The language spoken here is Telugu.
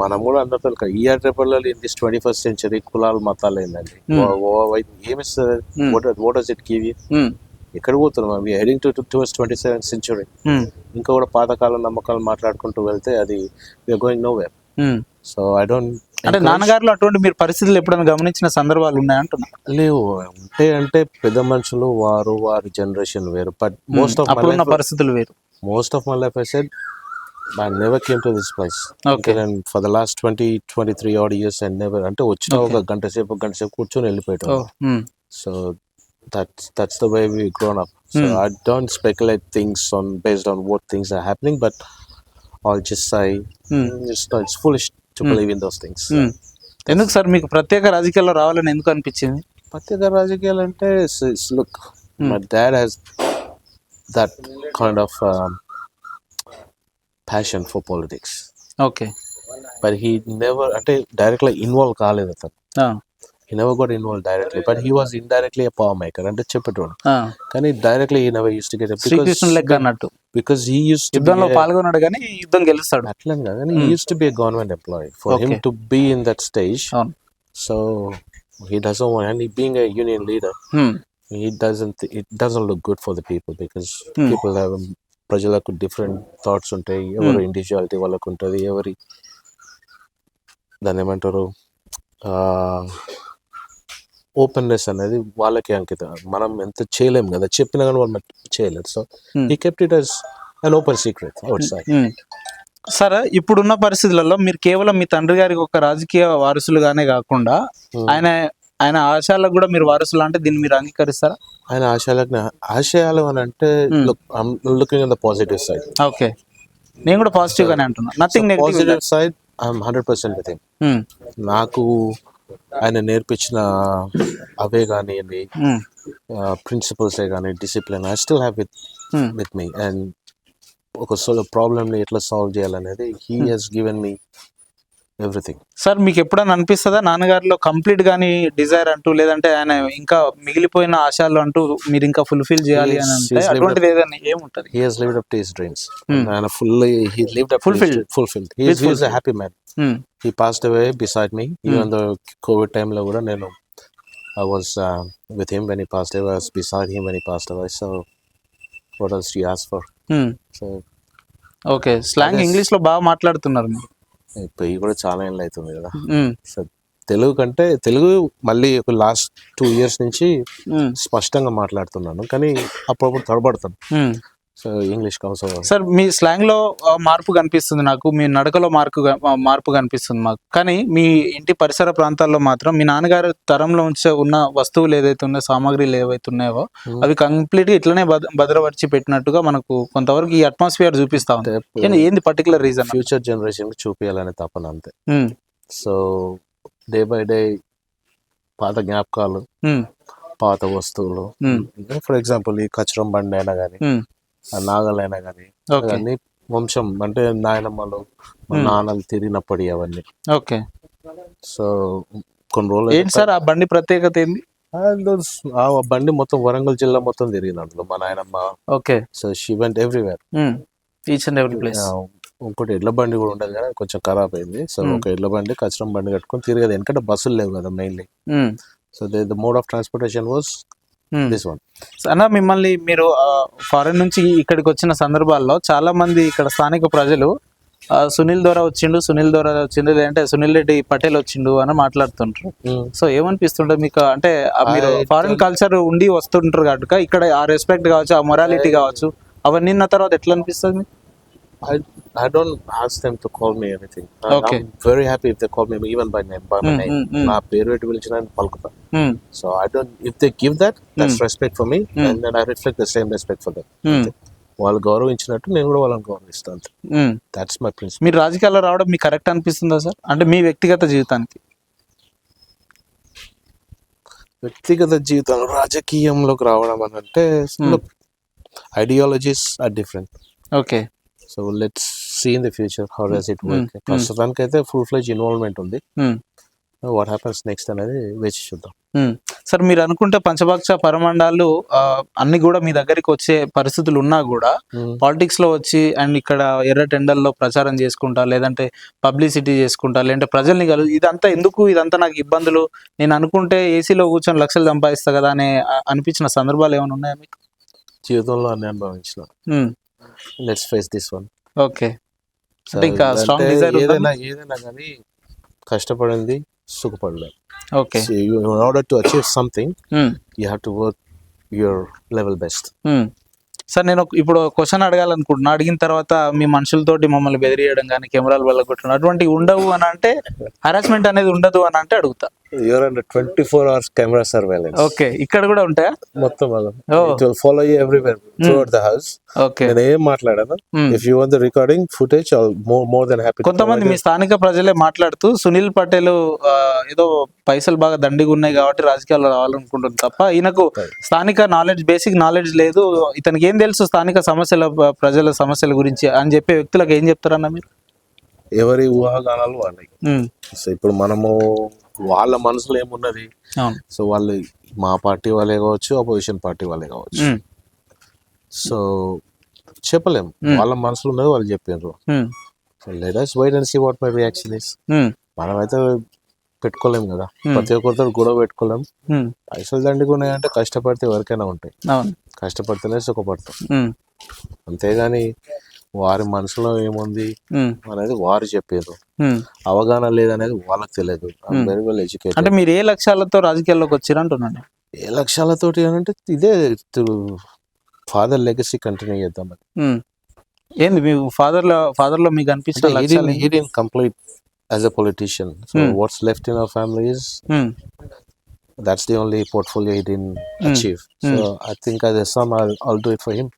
మనం కూడా అందరితో year triple in this 21st century కులాలు మతాలు ఏందండి ఏమిస్తుంది what does it give you ఎక్కడ పోతున్నాం హెడింగ్ టువర్డ్స్ 27th century ఇంకా కూడా పాతకాలం నమ్మకాలు మాట్లాడుకుంటూ వెళ్తే అది we're going nowhere so I don't అంటే నాన్నగారులో అటువంటి మీరు పరిస్థితులు ఎప్పుడైనా గమనించిన సందర్భాలు ఉన్నాయంటున్నా? లేవు అంటే పెద్ద మనుషులు వారి జనరేషన్ వేరు బట్ అప్పుడున్న పరిస్థితులు వేరు. most of my life I said I never came to this place. Okay. And for the last 23 odd years I never అంటే వచ్చిన ఒక గంట సేపు కూర్చొని వెళ్ళిపోయాం. So that's the way we grown up. So I don't speculate things based on what things are happening, but I'll just say it's foolish to believe in those things. ఎందుకు సార్ మీకు ప్రత్యేక రాజకీయాల్లో రావాలని ఎందుకు అనిపించింది? ప్రత్యేక రాజకీయాలు అంటే look, my dad has that kind of passion for politics. Okay. But he never అంటే directly involve కాలేదు అతను. He never got involved directly, but he was indirectly a power maker అంటే చెప్పేటోడు. కానీ directly he never used to get శ్రీకృష్ణుడు లెక్క అన్నట్టు. Because he used to యుద్ధంలో పాల్గొన్నాడు కానీ యుద్ధం గెలుస్తాడు అట్లని కాదు కానీ he used to be a government employee. For him to be in that stage, so he doesn't want, and he being a union leader, it doesn't look good for the people because people have ప్రజలకు డిఫరెంట్ థాట్స్ ఉంటాయి. ఎవరు ఇండివిజువాలిటీ వాళ్ళకు ఉంటుంది, ఎవరి దాన్ని ఏమంటారు ఓపెన్నెస్ అనేది వాళ్ళకి అంకితం. మనం ఎంత చేయలేము కదా, చెప్పినా కానీ వాళ్ళు చేయలేరు. So he kept it as an open secret outside. సరే, ఇప్పుడున్న పరిస్థితులలో మీరు కేవలం మీ తండ్రి గారికి ఒక రాజకీయ వారసులుగానే కాకుండా ఆయన ఆశయాలకు కూడా మీరు వారసులు అంటే దీన్ని మీరు అంగీకరిస్తారా? ఆయన ఆశయాలు అని అంటే looking on the positive side. Okay, నేను కూడా పాజిటివ్ గానే అంటున్నా. Nothing negative positive side I'm 100% with him. నాకు ఆయన నేర్పించిన అవే కానివ్వండి, ప్రిన్సిపల్సే కానీ, discipline I still have with me. And ఒక ప్రాబ్లమ్ని ఎట్లా సాల్వ్ చేయాలనేది he has given me everything. Sir, మీకు ఎప్పుడైనా అనిపిస్తుందా నాన్నగారిలో కంప్లీట్ గానీ డిజైర్ అంటూ, లేదంటే ఆయన ఇంకా మిగిలిపోయిన ఆశలు అంటూ మీరు ఇంకా ఫుల్ఫిల్ చేయాలి అని అంటే అటువంటిది ఏదైనా ఏముంటది? He has lived up to his dreams. And he lived up fulfilled. He is a happy man. He passed away beside me. Even the COVID time lo kuda nenu I was with him when he passed away. I was beside him when he passed away. So what else do you ask for? So okay, slang English లో బాగా మాట్లాడుతున్నారు మీరు. ఇప్పుడు కూడా చాలా ఏళ్ళు అవుతుంది కదా. సో తెలుగు కంటే తెలుగు మళ్ళీ ఒక లాస్ట్ 2 years నుంచి స్పష్టంగా మాట్లాడుతున్నాను, కానీ అప్పుడప్పుడు తడబడతాను. So English council. సార్, మీ స్లాంగ్ లో మార్పు కనిపిస్తుంది నాకు, మీ నడకలో మార్పు కనిపిస్తుంది మాకు. కానీ మీ ఇంటి పరిసర ప్రాంతాల్లో మాత్రం మీ నాన్నగారు తరంలో ఉన్న వస్తువులు ఏదైతే ఉన్నాయో, సామాగ్రిలు ఏవైతే ఉన్నాయో అవి కంప్లీట్ గా ఇట్లనే భద్రపరిచి పెట్టినట్టుగా మనకు కొంతవరకు ఈ అట్మాస్ఫియర్ చూపిస్తా ఉంది. ఏంది పర్టికులర్ రీజన్? ఫ్యూచర్ జనరేషన్ కి చూపించాలనే తపన అంతే. సో డే బై డే పాత జ్ఞాపకాలు, పాత వస్తువులు, ఫర్ ఎగ్జాంపుల్ ఈ కచరం బండి అయినా కానీ, నాగలైనా కానీ, అవన్నీ వంశం అంటే నాయనమ్మలు నాన్నలు తిరిగినప్పటి అవన్నీ. ఓకే. సో కొన్ని రోజులు ఏంటి సార్ ఆ బండి ప్రత్యేకత ఏంది? ఆ బండి మొత్తం వరంగల్ జిల్లా మొత్తం తిరిగింది అందులో మా నాయనమ్మ. Okay. So she went everywhere, each and every place. ఇంకోటి ఎడ్ల బండి కూడా ఉండదు కానీ కొంచెం ఖరాబ్ అయింది. సో ఒక ఎడ్ల బండి, కచరం బండి కట్టుకొని తిరిగేది, ఎందుకంటే బస్సులు లేవు కదా mainly. So the mode of transportation was this one. అన్న, మిమ్మల్ని మీరు ఫారెన్ నుంచి ఇక్కడికి వచ్చిన సందర్భాల్లో చాలా మంది ఇక్కడ స్థానిక ప్రజలు సునీల్ ద్వారా వచ్చిండు లేదంటే సునీల్ రెడ్డి పటేల్ వచ్చిండు అని మాట్లాడుతుంటారు. సో ఏమనిపిస్తుంటది మీకు? అంటే మీరు ఫారెన్ కల్చర్ ఉండి వస్తుంటారు కాబట్టి ఇక్కడ ఆ రెస్పెక్ట్ కావచ్చు, ఆ మొరాలిటీ కావచ్చు, అవన్నీ ఉన్న తర్వాత ఎట్లా అనిపిస్తుంది? I don't ask them to call me anything. I'm very happy if they call me even by my name. నా పేరు పెట్టి పిలిచిన పలుకుతా. So I don't, if they give that, that's respect for me, and then I reflect the same respect for them. వాళ్ళు గౌరవించినట్టు నేను కూడా వాళ్ళని గౌరవిస్తాను. That's my principal. మీరు రాజకీయాల్లో రావడం మీకు కరెక్ట్ అనిపిస్తుందా సార్? అంటే మీ వ్యక్తిగత జీవితానికి? వ్యక్తిగత జీవితంలో రాజకీయంలోకి రావడం అని అంటే ideologies are different. Okay. So let's see in the future how does it work. ప్రస్తుతానికి అయితే ఫుల్ ఫ్లెడ్జ్ ఇన్వాల్వ్మెంట్ ఉంది. వాట్ హ్యాపన్స్ నెక్స్ట్ అనేది వేచి చూద్దాం. సార్ మీరు అనుకుంటే పంచభక్ష పరమాండాలు అన్ని కూడా మీ దగ్గరికి వచ్చే పరిస్థితులు ఉన్నా కూడా పాలిటిక్స్ లో వచ్చి అండ్ ఇక్కడ ఎర్ర టెండర్లో ప్రచారం చేసుకుంటా, లేదంటే పబ్లిసిటీ చేసుకుంటా, లేదంటే ప్రజల్ని ఇదంతా ఎందుకు, ఇదంతా నాకు ఇబ్బందులు, నేను అనుకుంటే ఏసీలో కూర్చొని లక్షలు సంపాదిస్తా కదా అని అనిపించిన సందర్భాలు ఏమైనా ఉన్నాయా మీకు? జీవితంలో అన్ని అనుభవించిన. Let's face this one. Okay, అంటే ఇంకా స్ట్రాంగ్ డిజైర్ ఏదైనా కానీ కష్టపడింది సుఖపడలేదు. Okay, in order to achieve something you have to work your level best. Sir నేను ఇప్పుడు క్వశ్చన్ అడగాలనుకుంటున్నా, అడిగిన తర్వాత మీ మనుషులతోటి మమ్మల్ని బెదిరియడం కానీ కెమెరాలు వల్ల కొట్టడం అటువంటివి ఉండవు అని అంటే, హరాస్మెంట్ అనేది ఉండదు అని అంటే అడుగుతా. You're under 24 hours camera surveillance. Okay, ఇక్కడ కూడా ఉంటాయా? మొత్తం it will follow you everywhere throughout the house. Okay, నేను ఏం మాట్లాడాను, if you want the recording footage I'll more than happy. కొంతమంది మీ స్థానిక ప్రజలే మాట్లాడుతూ సునీల్ పటేల్ ఏదో పైసలు బాగా దండిగా ఉన్నాయి కాబట్టి రాజకీయాల్లో రావాలనుకుంటుంది తప్ప ఈయనకు స్థానిక నాలెడ్జ్, బేసిక్ నాలెడ్జ్ లేదు, ఇతనికి ఏం తెలుసు స్థానిక సమస్యల, ప్రజల సమస్యల గురించి అని చెప్పే వ్యక్తులకు ఏం చెప్తారన్న మీరు? ఎవరి ఊహాగానాలు వాళ్ళకి. సో ఇప్పుడు మనము వాళ్ళ మనసులో ఏమున్నది, సో వాళ్ళు మా పార్టీ వాళ్ళే కావచ్చు, అపోజిషన్ పార్టీ వాళ్ళే కావచ్చు, సో చెప్పలేము. వాళ్ళ మనసులో ఉన్నది వాళ్ళు చెప్పారు. So let us wait and see what my reaction is. మనమైతే పెట్టుకోలేం కదా, ప్రతి ఒక్కరితో గొడవ పెట్టుకోలేం. పైసలు దండిగా ఉన్నాయంటే కష్టపడితే ఎవరికైనా ఉంటాయి, కష్టపడితేనే సుఖపడతాం. అంతేగాని వారి మనసులో ఏముంది అనేది వారు చెప్పారు, అవగాహన లేదనేది వాళ్ళకి తెలియదు. Very well educated. అంటే మీరు ఏ లక్ష్యాలతో రాజకీయాల్లోకి వచ్చారు అంటున్నాను? ఏ లక్ష్యాలతోటి అంటే ఇదే ఫాదర్ లెగసీ కంటిన్యూ చేద్దామని. ఏంది మీ ఫాదర్ లో మీకు అనిపించిన లక్ష్యాలు? he didn't complete as a politician, so what's left in our family is that's the only portfolio he didn't achieve. So I think as a son I'll do it for him.